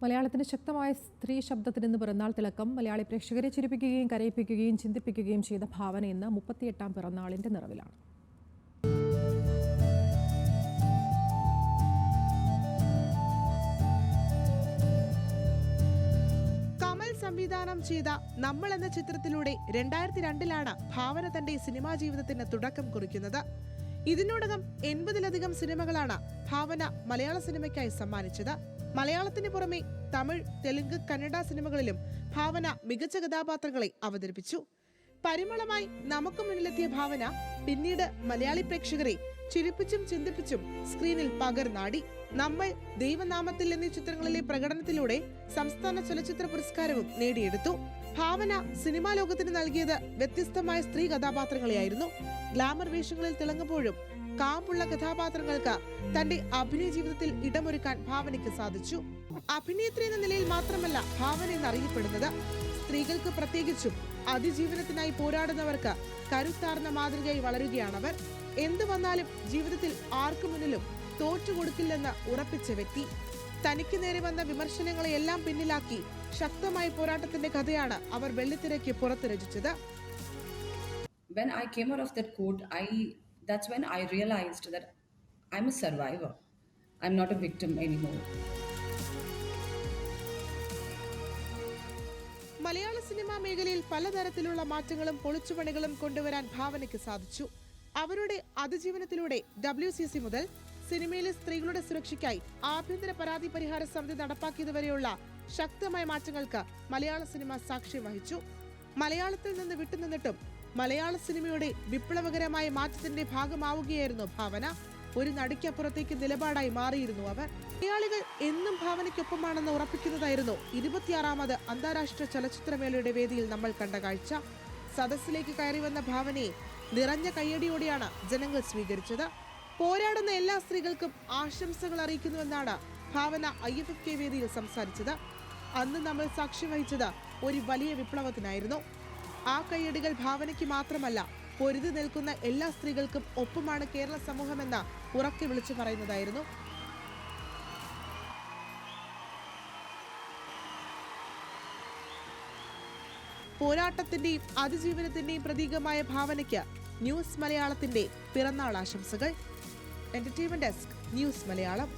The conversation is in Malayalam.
മലയാളത്തിന്റെ ശക്തമായ സ്ത്രീ ശബ്ദത്തിൽ നിന്ന് പിറന്നാൾ തിളക്കം മലയാളി പ്രേക്ഷകരെ ചിരിപ്പിക്കുകയും കരയിപ്പിക്കുകയും ചിന്തിപ്പിക്കുകയും ചെയ്ത ഭാവന ഇന്ന് 38ാം പിറന്നാളിന്റെ നിറവിലാണ്. കമൽ സംവിധാനം ചെയ്ത നമ്മൾ എന്ന ചിത്രത്തിലൂടെ 2002-ലാണ് ഭാവന തന്റെ സിനിമാ ജീവിതത്തിന് തുടക്കം കുറിക്കുന്നത്. ഇതിനോടകം 80-ലധികം സിനിമകളാണ് ഭാവന മലയാള സിനിമയ്ക്കായി സമ്മാനിച്ചത്. മലയാളത്തിന് പുറമെ തമിഴ്, തെലുങ്ക്, കന്നഡ സിനിമകളിലും ഭാവന മികച്ച കഥാപാത്രങ്ങളെ അവതരിപ്പിച്ചു. പരിമളമായി നമുക്ക് മുന്നിലെത്തിയ ഭാവന പിന്നീട് മലയാളി പ്രേക്ഷകരെ ചിരിപ്പിച്ചും ചിന്തിപ്പിച്ചും സ്ക്രീനിൽ പകർന്നാടി. നമ്മൾ, ദൈവനാമത്തിൽ എന്നീ ചിത്രങ്ങളിലെ പ്രകടനത്തിലൂടെ സംസ്ഥാന ചലച്ചിത്ര പുരസ്കാരവും നേടിയെടുത്തു. ഭാവന സിനിമാ ലോകത്തിന് നൽകിയത് വ്യത്യസ്തമായ സ്ത്രീ കഥാപാത്രങ്ങളെയായിരുന്നു. ഗ്ലാമർ വേഷങ്ങളിൽ തിളങ്ങുമ്പോഴും കാമ്പുള്ള കഥാപാത്രങ്ങൾക്ക് തന്റെ അഭിനയ ജീവിതത്തിൽ ഇടമൊരുക്കാൻ ഭാവനയ്ക്ക് സാധിച്ചു. അഭിനേത്രി എന്ന നിലയിൽ മാത്രമല്ല ഭാവന എന്നറിയപ്പെടുന്നത്. സ്ത്രീകൾക്ക് പ്രത്യേകിച്ചും അതിജീവനത്തിനായി പോരാടുന്നവർക്ക് കരുത്താർന്ന മാതൃകയായി വളരുകയാണവർ. എന്തു വന്നാലും ജീവിതത്തിൽ ആർക്കു മുന്നിലും തോറ്റുകൊടുക്കില്ലെന്ന് ഉറപ്പിച്ച വ്യക്തി. തനിക്ക് നേരെ വന്ന വിമർശനങ്ങളെയെല്ലാം പിന്നിലാക്കി ശക്തമായ പോരാട്ടത്തിന്റെ കഥയാണ് അവർ വെള്ളിത്തിരയ്ക്ക് പുറത്ത് രചിച്ചത്. When I came out of that court, that's when I realized that I'm a survivor. I'm not a victim anymore. Malayala cinema മേഖലയിൽ പലതരത്തിലുള്ള മാറ്റങ്ങളും പൊളിച്ചുപണികളും കൊണ്ടുവരാൻ ഭാവനയ്ക്ക് സാധിച്ചു. അവരുടെ അതിജീവനത്തിലൂടെ WCC മുതൽ സിനിമയിലെ സ്ത്രീകളുടെ സുരക്ഷയ്ക്കായി ആഭ്യന്തര പരാതി പരിഹാര സമിതി നടപ്പാക്കിയതുവരെയുള്ള ശക്തമായ മാറ്റങ്ങൾക്ക് മലയാള സിനിമ സാക്ഷ്യം വഹിച്ചു. മലയാളത്തിൽ നിന്ന് വിട്ടുനിന്നിട്ടും മലയാള സിനിമയുടെ വിപ്ലവകരമായ മാറ്റത്തിന്റെ ഭാഗമാവുകയായിരുന്നു ഭാവന. ഒരു നടിക്കപ്പുറത്തേക്ക് നിലപാടായി മാറിയിരുന്നു അവർ. മലയാളികൾ എന്നും ഭാവനയ്ക്കൊപ്പമാണെന്ന് ഉറപ്പിക്കുന്നതായിരുന്നു 26ാമത് അന്താരാഷ്ട്ര ചലച്ചിത്രമേളയുടെ വേദിയിൽ നമ്മൾ കണ്ട കാഴ്ച. സദസ്സിലേക്ക് കയറി വന്ന ഭാവനയെ നിറഞ്ഞ കയ്യടിയോടെയാണ് ജനങ്ങൾ സ്വീകരിച്ചത്. പോരാടുന്ന എല്ലാ സ്ത്രീകൾക്കും ആശംസകൾ അറിയിക്കുന്നുവെന്നാണ് ഭാവന IFFK വേദിയിൽ സംസാരിച്ചത്. അന്ന് നമ്മൾ സാക്ഷ്യം വഹിച്ചത് ഒരു വലിയ വിപ്ലവത്തിനായിരുന്നു. ആ കയ്യടികൾ ഭാവനയ്ക്ക് മാത്രമല്ല, പൊരുതി നിൽക്കുന്ന എല്ലാ സ്ത്രീകൾക്കും ഒപ്പമാണ് കേരള സമൂഹമെന്ന് ഉറക്കെ വിളിച്ചു പറയുന്നതായിരുന്നു. പോരാട്ടത്തിന്റെയും അതിജീവനത്തിന്റെയും പ്രതീകമായ ഭാവനയ്ക്ക് ന്യൂസ് മലയാളത്തിന്റെ പിറന്നാൾ ആശംസകൾ. Entertainment desk, news Malayalam.